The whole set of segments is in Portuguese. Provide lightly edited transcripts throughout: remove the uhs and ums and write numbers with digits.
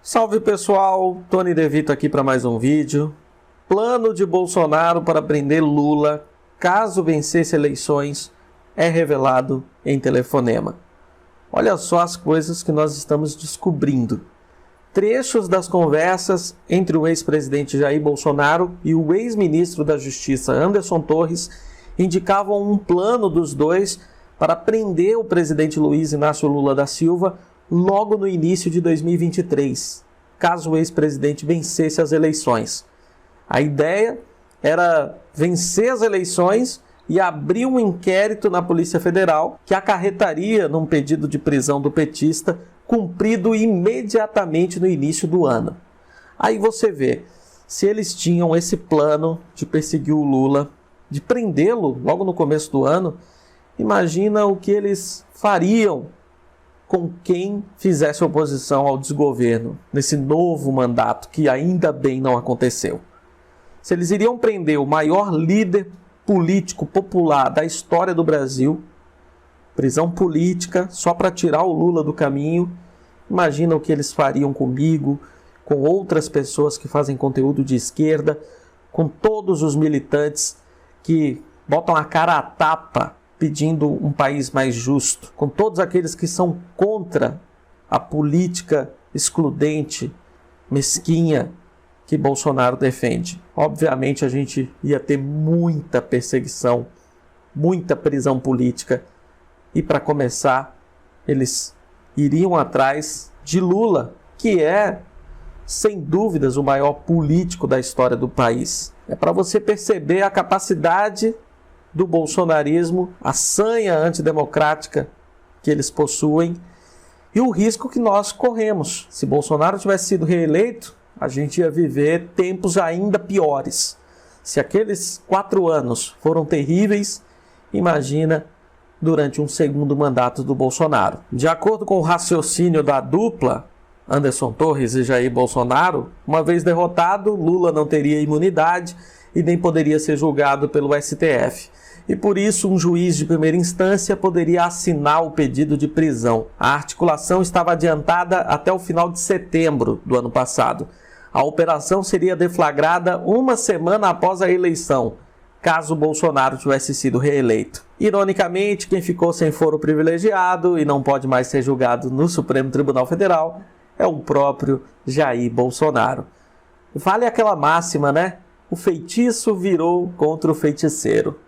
Salve pessoal, Tony De Vito aqui para mais um vídeo. Plano de Bolsonaro para prender Lula caso vencesse eleições é revelado em telefonema. Olha só as coisas que nós estamos descobrindo. Trechos das conversas entre o ex-presidente Jair Bolsonaro e o ex-ministro da Justiça Anderson Torres indicavam um plano dos dois para prender o presidente Luiz Inácio Lula da Silva logo no início de 2023, caso o ex-presidente vencesse as eleições. A ideia era vencer as eleições e abrir um inquérito na Polícia Federal que acarretaria num pedido de prisão do petista cumprido imediatamente no início do ano. Aí você vê, se eles tinham esse plano de perseguir o Lula, de prendê-lo logo no começo do ano, imagina o que eles fariam com quem fizesse oposição ao desgoverno nesse novo mandato que ainda bem não aconteceu. Se eles iriam prender o maior líder político popular da história do Brasil, prisão política só para tirar o Lula do caminho, imagina o que eles fariam comigo, com outras pessoas que fazem conteúdo de esquerda, com todos os militantes que botam a cara à tapa pedindo um país mais justo, com todos aqueles que são contra a política excludente, mesquinha que Bolsonaro defende. Obviamente a gente ia ter muita perseguição, muita prisão política e, para começar, eles iriam atrás de Lula, que é, sem dúvidas, o maior político da história do país. É para você perceber a capacidade do bolsonarismo, a sanha antidemocrática que eles possuem e o risco que nós corremos. Se Bolsonaro tivesse sido reeleito, a gente ia viver tempos ainda piores. Se aqueles 4 anos foram terríveis, imagina durante um segundo mandato do Bolsonaro. De acordo com o raciocínio da dupla, Anderson Torres e Jair Bolsonaro, uma vez derrotado, Lula não teria imunidade e nem poderia ser julgado pelo STF. E por isso um juiz de primeira instância poderia assinar o pedido de prisão. A articulação estava adiantada até o final de setembro do ano passado. A operação seria deflagrada uma semana após a eleição, caso Bolsonaro tivesse sido reeleito. Ironicamente, quem ficou sem foro privilegiado e não pode mais ser julgado no Supremo Tribunal Federal é o próprio Jair Bolsonaro. Vale aquela máxima, né? O feitiço virou contra o feiticeiro.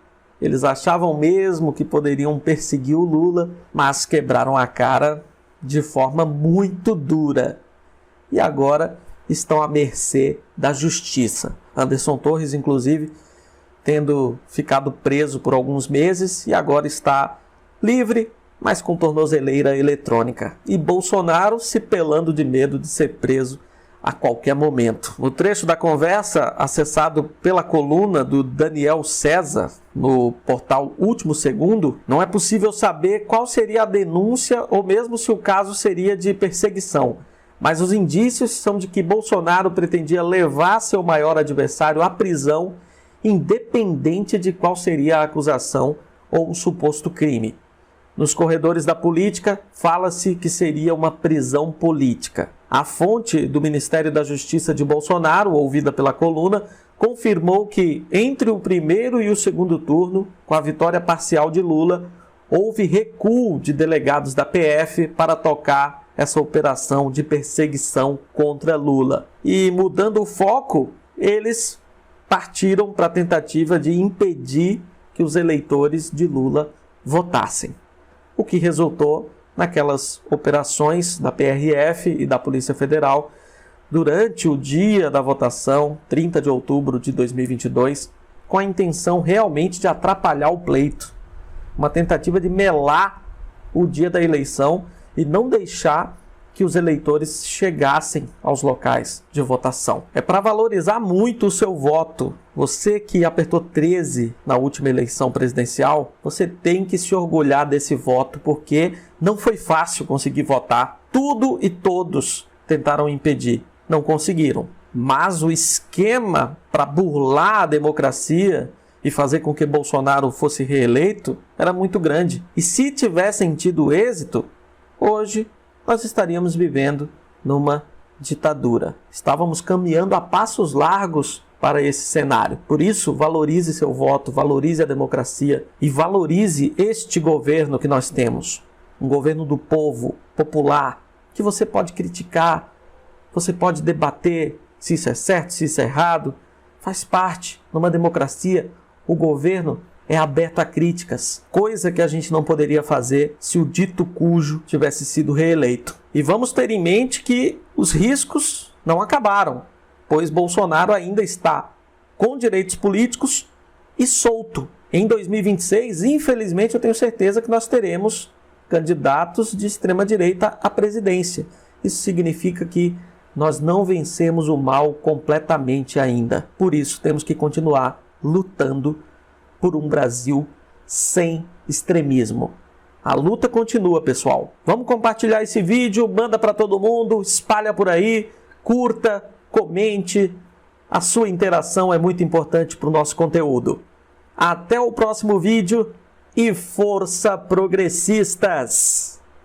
Eles achavam mesmo que poderiam perseguir o Lula, mas quebraram a cara de forma muito dura. E agora estão à mercê da justiça. Anderson Torres, inclusive, tendo ficado preso por alguns meses e agora está livre, mas com tornozeleira eletrônica. E Bolsonaro se pelando de medo de ser preso a qualquer momento. No trecho da conversa, acessado pela coluna do Daniel César, no portal Último Segundo, não é possível saber qual seria a denúncia ou mesmo se o caso seria de perseguição. Mas os indícios são de que Bolsonaro pretendia levar seu maior adversário à prisão, independente de qual seria a acusação ou o suposto crime. Nos corredores da política, fala-se que seria uma prisão política. A fonte do Ministério da Justiça de Bolsonaro, ouvida pela coluna, confirmou que, entre o primeiro e o segundo turno, com a vitória parcial de Lula, houve recuo de delegados da PF para tocar essa operação de perseguição contra Lula. E, mudando o foco, eles partiram para a tentativa de impedir que os eleitores de Lula votassem. O que resultou naquelas operações da PRF e da Polícia Federal durante o dia da votação, 30 de outubro de 2022, com a intenção realmente de atrapalhar o pleito. Uma tentativa de melar o dia da eleição e não deixar que os eleitores chegassem aos locais de votação. É para valorizar muito o seu voto. Você que apertou 13 na última eleição presidencial, você tem que se orgulhar desse voto, porque não foi fácil conseguir votar. Tudo e todos tentaram impedir, não conseguiram. Mas o esquema para burlar a democracia e fazer com que Bolsonaro fosse reeleito era muito grande. E se tivessem tido êxito, hoje nós estaríamos vivendo numa ditadura. Estávamos caminhando a passos largos para esse cenário. Por isso, valorize seu voto, valorize a democracia e valorize este governo que nós temos. Um governo do povo, popular, que você pode criticar, você pode debater se isso é certo, se isso é errado. Faz parte. Numa democracia, o governo é aberto a críticas, coisa que a gente não poderia fazer se o dito cujo tivesse sido reeleito. E vamos ter em mente que os riscos não acabaram, pois Bolsonaro ainda está com direitos políticos e solto. Em 2026, infelizmente, eu tenho certeza que nós teremos candidatos de extrema-direita à presidência. Isso significa que nós não vencemos o mal completamente ainda. Por isso, temos que continuar lutando por um Brasil sem extremismo. A luta continua, pessoal. Vamos compartilhar esse vídeo, manda para todo mundo, espalha por aí, curta, comente. A sua interação é muito importante para o nosso conteúdo. Até o próximo vídeo e força progressistas!